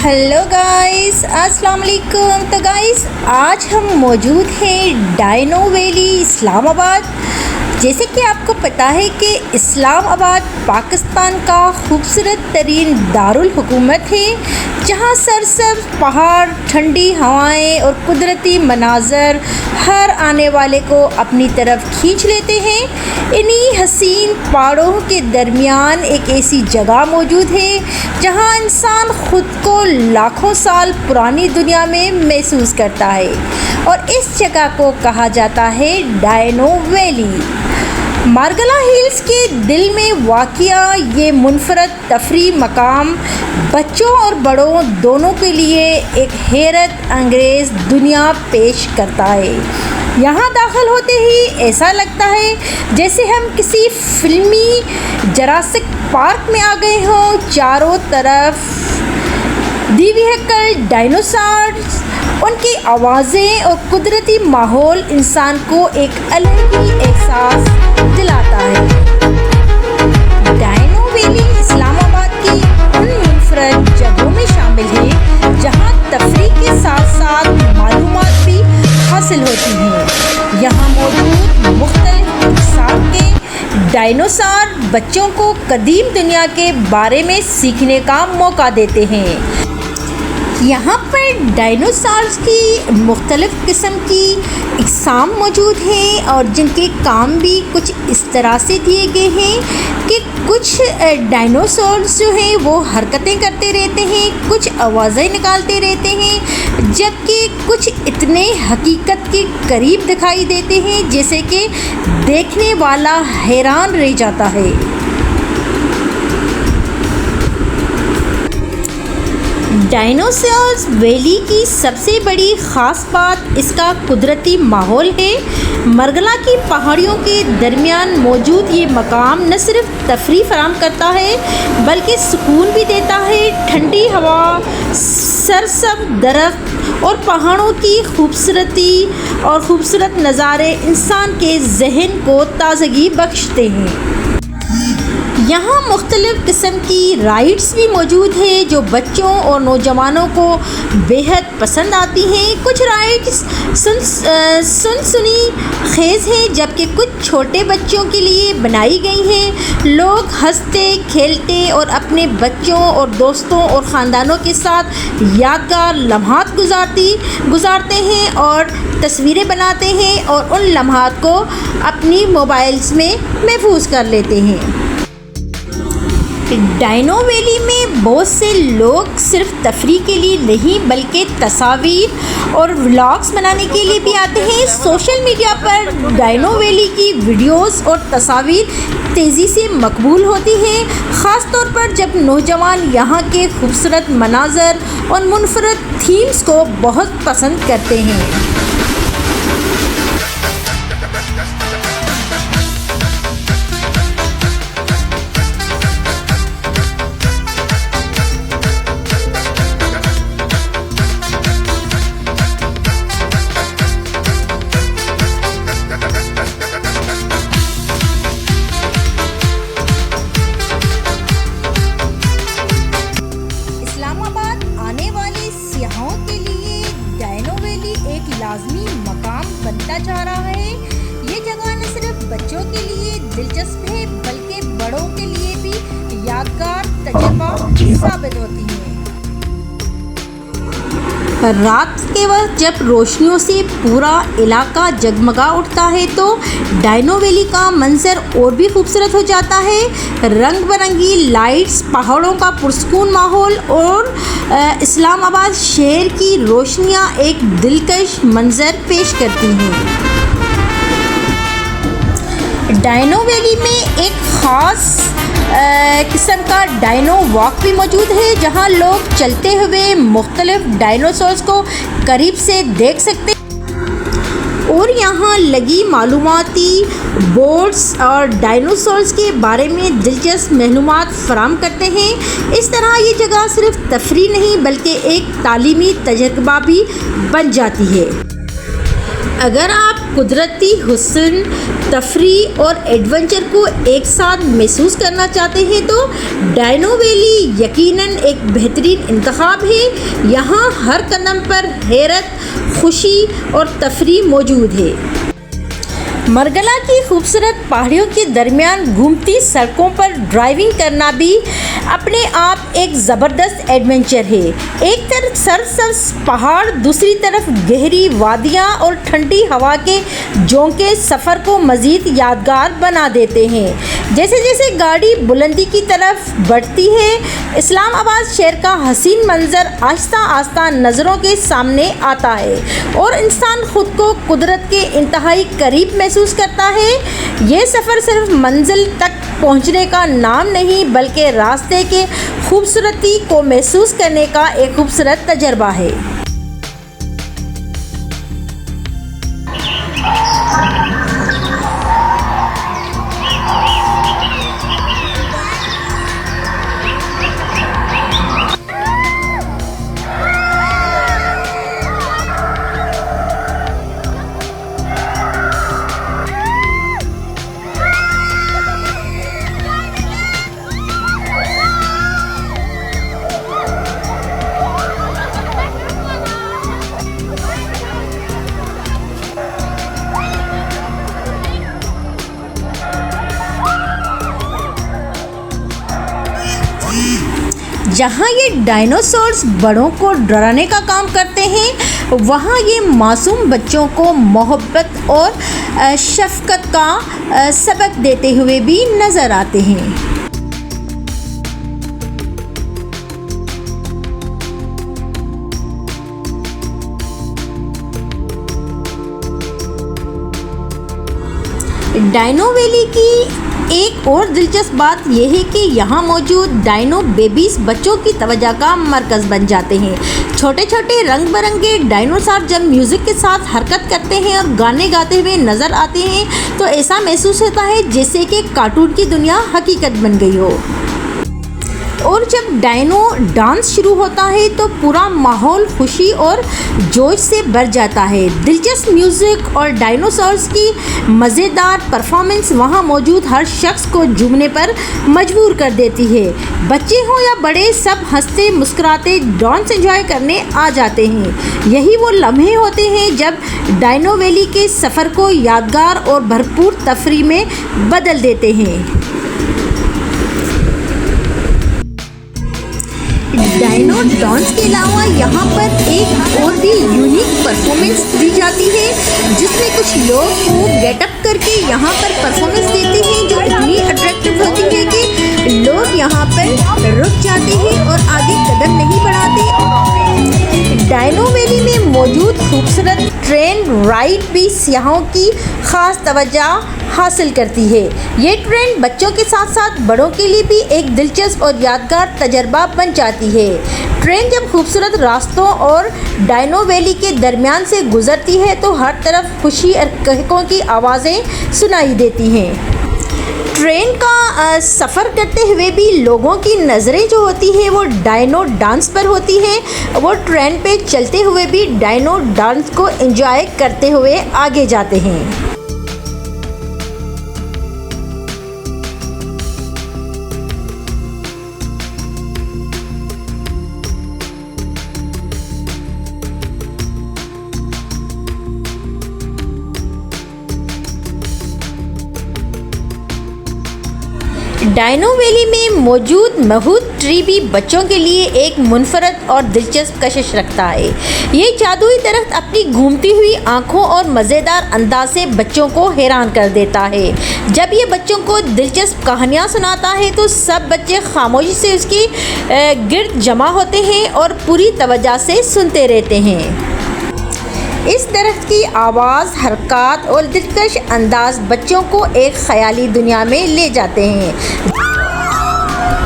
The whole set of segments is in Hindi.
हेलो गाइस, अस्सलाम वालेकुम। तो गाइस, आज हम मौजूद हैं डायनो वैली इस्लामाबाद। जैसे कि आपको पता है कि इस्लामाबाद पाकिस्तान का खूबसूरत तरीन दारुल हुकूमत है, जहाँ सरसब्ज़ पहाड़, ठंडी हवाएं और कुदरती मनाज़र हर आने वाले को अपनी तरफ खींच लेते हैं। इन्हीं हसीन पहाड़ों के दरमियान एक ऐसी जगह मौजूद है जहाँ इंसान ख़ुद को लाखों साल पुरानी दुनिया में महसूस करता है, और इस जगह को कहा जाता है डायनो वैली। मार्गला हिल्स के दिल में वाक़िया ये मुनफरद तफरी मकाम बच्चों और बड़ों दोनों के लिए एक हैरत अंगेज़ दुनिया पेश करता है। यहाँ दाखिल होते ही ऐसा लगता है जैसे हम किसी फिल्मी जुरासिक पार्क में आ गए हों। चारों तरफ दिव्यकल डायनासोर्स, उनकी आवाज़ें और कुदरती माहौल इंसान को एक अलग ही एहसास दिलाता है। डायनो वैली इस्लामाबाद की उन मुनफरद जगहों में शामिल है जहां तफरीह के साथ साथ मालूमात भी हासिल होती हैं। यहाँ मौजूद मुख्तलिफ अक़साम के डायनासोर बच्चों को कदीम दुनिया के बारे में सीखने का मौका देते हैं। यहाँ पर डायनासोर्स की मुख्तलिफ़ किस्म की अक़साम मौजूद हैं, और जिनके काम भी कुछ इस तरह से दिए गए हैं कि कुछ डायनासोर्स जो हैं वो हरकतें करते रहते हैं, कुछ आवाज़ें निकालते रहते हैं, जबकि कुछ इतने हकीकत के करीब दिखाई देते हैं जैसे कि देखने वाला हैरान रह जाता है। डायनासोर्स वैली की सबसे बड़ी ख़ास बात इसका कुदरती माहौल है। मरगला की पहाड़ियों के दरमियान मौजूद ये मकाम न सिर्फ तफरीह फराहम करता है बल्कि सुकून भी देता है। ठंडी हवा, सरसब्ज़ दरख्त और पहाड़ों की खूबसूरती और खूबसूरत नज़ारे इंसान के जहन को ताज़गी बख्शते हैं। यहाँ मुख्तलिफ़ किस्म की राइड्स भी मौजूद है जो बच्चों और नौजवानों को बेहद पसंद आती हैं। कुछ राइड्स सुनी खेज़ हैं, जबकि कुछ छोटे बच्चों के लिए बनाई गई हैं। लोग हंसते खेलते और अपने बच्चों और दोस्तों और ख़ानदानों के साथ यादगार लम्हात गुजारते हैं और तस्वीरें बनाते हैं और उन लम्हात को अपनी मोबाइल्स में महफूज कर लेते हैं। डायनो वैली में बहुत से लोग सिर्फ तफरीह के लिए नहीं बल्कि तस्वीर और व्लॉग्स बनाने के लिए भी आते हैं। सोशल मीडिया पर डायनो वैली की वीडियोस और तस्वीर तेज़ी से मकबूल होती हैं, ख़ास तौर पर जब नौजवान यहाँ के खूबसूरत मनाज़र और मुनफरद थीम्स को बहुत पसंद करते हैं। लाज़मी मकाम बनता जा रहा है। ये जगह न सिर्फ बच्चों के लिए दिलचस्प है बल्कि बड़ों के लिए भी यादगार तजुर्बा साबित होती है। रात के वक्त जब रोशनियों से पूरा इलाका जगमगा उठता है तो डायनो वैली का मंजर और भी खूबसूरत हो जाता है। रंग बिरंगी लाइट्स, पहाड़ों का पुरसकून माहौल और इस्लामाबाद शहर की रोशनियां एक दिलकश मंजर पेश करती हैं। डायनो वैली में एक ख़ास किस्म का डायनो वॉक भी मौजूद है, जहां लोग चलते हुए मुख्तलिफ डायनासोर्स को करीब से देख सकते हैं और यहाँ लगी मालूमाती बोर्ड्स और डायनासोर्स के बारे में दिलचस्प मालूमात फराहम करते हैं। इस तरह ये जगह सिर्फ तफरीह नहीं बल्कि एक तालीमी तजुर्बा भी बन जाती है। अगर आप कुदरती हुस्न, तफरीह और एडवेंचर को एक साथ महसूस करना चाहते हैं तो डायनो वैली यकीनन एक बेहतरीन इंतखाब है। यहाँ हर कदम पर हैरत, खुशी और तफरीह मौजूद है। मरगला की खूबसूरत पहाड़ियों के दरमियान घूमती सड़कों पर ड्राइविंग करना भी अपने आप एक ज़बरदस्त एडवेंचर है। एक तरफ सरसब्ज पहाड़, दूसरी तरफ गहरी वादियाँ और ठंडी हवा के झोंके सफ़र को मज़ीद यादगार बना देते हैं। जैसे जैसे गाड़ी बुलंदी की तरफ बढ़ती है, इस्लामाबाद शहर का हसीन मंज़र आहिस्ता आहिस्ता नज़रों के सामने आता है और इंसान ख़ुद को कुदरत के इंतहाई करीब महसूस करता है। ये सफ़र सिर्फ मंजिल तक पहुंचने का नाम नहीं बल्कि रास्ते के खूबसूरती को महसूस करने का एक खूबसूरत तजर्बा है। जहाँ ये डायनासोर्स बड़ों को डराने का काम करते हैं, वहाँ ये मासूम बच्चों को मोहब्बत और शफ़क़त का सबक देते हुए भी नज़र आते हैं। डायनो वैली की एक और दिलचस्प बात यह है कि यहाँ मौजूद डायनो बेबीज़ बच्चों की तवज्जो का मरकज़ बन जाते हैं। छोटे छोटे रंग बिरंगे डायनासोर जब म्यूज़िक के साथ हरकत करते हैं और गाने गाते हुए नज़र आते हैं तो ऐसा महसूस होता है जैसे कि कार्टून की दुनिया हकीकत बन गई हो। और जब डायनो डांस शुरू होता है तो पूरा माहौल खुशी और जोश से भर जाता है। दिलचस्प म्यूज़िक और डायनासोर्स की मज़ेदार परफॉर्मेंस वहाँ मौजूद हर शख्स को झूमने पर मजबूर कर देती है। बच्चे हों या बड़े, सब हंसते मुस्कुराते डांस एंजॉय करने आ जाते हैं। यही वो लम्हे होते हैं जब डायनो वैली के सफ़र को यादगार और भरपूर तफरीह में बदल देते हैं। डायनो डांस के अलावा यहाँ पर एक और भी यूनिक परफॉर्मेंस दी जाती है जिसमें कुछ लोग को गेटअप करके यहाँ पर परफॉर्मेंस देते हैं जो इतनी अट्रैक्टिव होती है कि लोग यहाँ पर रुक जाते हैं और आगे कदम नहीं बढ़ाते। डायनो वैली में मौजूद खूबसूरत ट्रेन राइड भी सयाहों की ख़ास तवज्जो हासिल करती है। ये ट्रेन बच्चों के साथ साथ बड़ों के लिए भी एक दिलचस्प और यादगार तजर्बा बन जाती है। ट्रेन जब खूबसूरत रास्तों और डायनो वैली के दरमियान से गुजरती है तो हर तरफ खुशी और कहकों की आवाज़ें सुनाई देती हैं। ट्रेन का सफ़र करते हुए भी लोगों की नज़रें जो होती है वो डायनो डांस पर होती है। वो ट्रेन पे चलते हुए भी डायनो डांस को एंजॉय करते हुए आगे जाते हैं। डायनो वैली में मौजूद महूद ट्री भी बच्चों के लिए एक मुनफरद और दिलचस्प कशिश रखता है। ये जादुई दरख्त अपनी घूमती हुई आँखों और मज़ेदार अंदाज से बच्चों को हैरान कर देता है। जब ये बच्चों को दिलचस्प कहानियाँ सुनाता है तो सब बच्चे खामोशी से उसकी गिर्द जमा होते हैं और पूरी तवज्जो से सुनते रहते हैं। इस दरख्त की आवाज़, हरकत और दिलकश अंदाज बच्चों को एक ख़याली दुनिया में ले जाते हैं।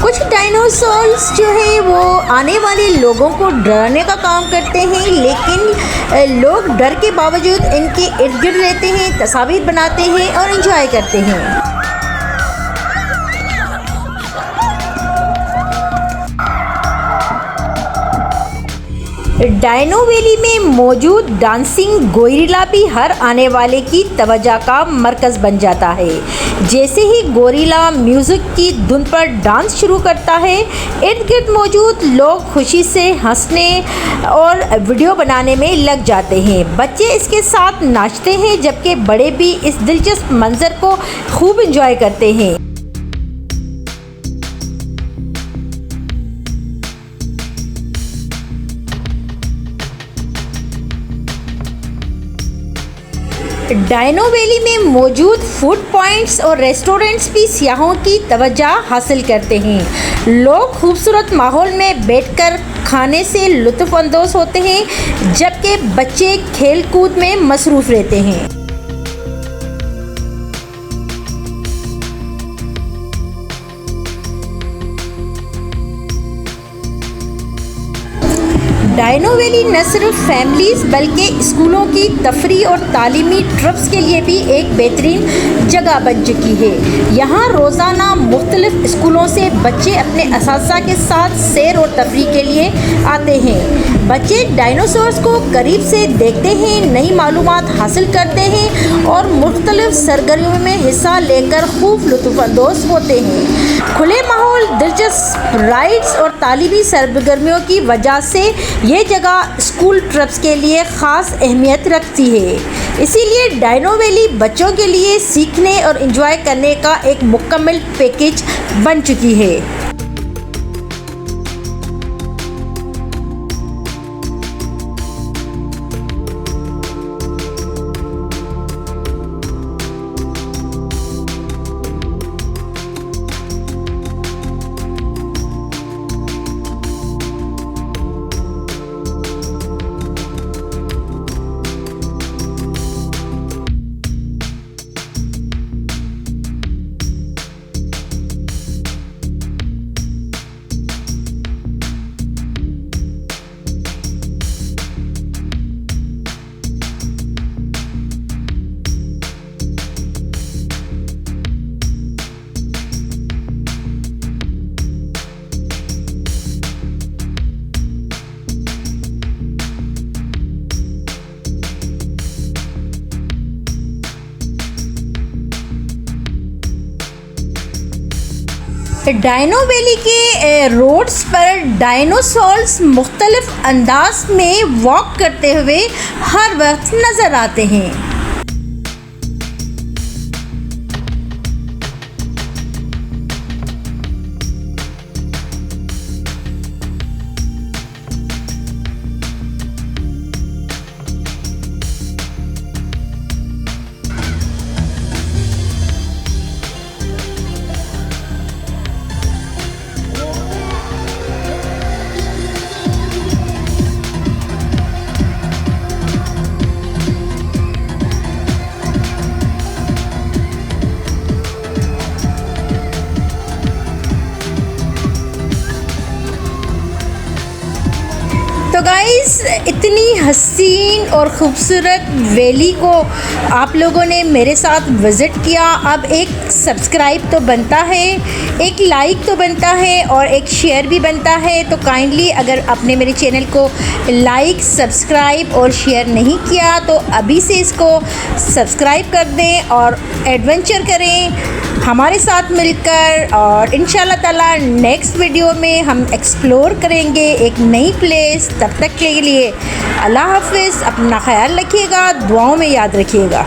कुछ डायनासोर्स जो है वो आने वाले लोगों को डराने का काम करते हैं, लेकिन लोग डर के बावजूद इनके इर्द गिर्द रहते हैं, तस्वीर बनाते हैं और एंजॉय करते हैं। डायनो वैली में मौजूद डांसिंग गोरिल्ला भी हर आने वाले की तवज्जो का मरकज़ बन जाता है। जैसे ही गोरिल्ला म्यूज़िक की धुन पर डांस शुरू करता है, इर्द गिर्द मौजूद लोग खुशी से हंसने और वीडियो बनाने में लग जाते हैं। बच्चे इसके साथ नाचते हैं, जबकि बड़े भी इस दिलचस्प मंजर को खूब इंजॉय करते हैं। डायनो वैली में मौजूद फूड पॉइंट्स और रेस्टोरेंट्स भी सियाहों की तवज्जो हासिल करते हैं। लोग खूबसूरत माहौल में बैठकर खाने से लुत्फ़ अंदोज़ होते हैं, जबकि बच्चे खेल कूद में मसरूफ़ रहते हैं। डायनो वैली न सिर्फ फैमिलीज़ बल्कि स्कूलों की तफरी और तालीमी ट्रिप्स के लिए भी एक बेहतरीन जगह बन चुकी है। यहाँ रोज़ाना मुख्तलिफ स्कूलों से बच्चे अपने असातिज़ा के साथ सैर और तफरी के लिए आते हैं। बच्चे डायनासोर्स को करीब से देखते हैं, नई मालूमात हासिल करते हैं और मुख्तलिफ सरगर्मियों में हिस्सा लेकर खूब लुत्फ़ अंदोज़ होते हैं। खुले माहौल, दिलचस्प राइड्स और तालीमी सरगर्मियों की वजह से ये जगह स्कूल ट्रिप्स के लिए ख़ास अहमियत रखती है। इसीलिए डायनो वैली बच्चों के लिए सीखने और एंजॉय करने का एक मुकम्मल पैकेज बन चुकी है। डायनो वैली के रोड्स पर डायनासोर्स मुख्तलिफ अंदाज में वॉक करते हुए हर वक्त नज़र आते हैं। तो गाइस, इतनी हसीन और ख़ूबसूरत वैली को आप लोगों ने मेरे साथ विज़िट किया। अब एक सब्सक्राइब तो बनता है, एक लाइक तो बनता है और एक शेयर भी बनता है। तो काइंडली अगर आपने मेरे चैनल को लाइक, सब्सक्राइब और शेयर नहीं किया तो अभी से इसको सब्सक्राइब कर दें और एडवेंचर करें हमारे साथ मिलकर। और इंशाल्लाह ताला नेक्स्ट वीडियो में हम एक्सप्लोर करेंगे एक नई प्लेस। तब तक के लिए अल्लाह हाफ़िज़, अपना ख्याल रखिएगा, दुआओं में याद रखिएगा।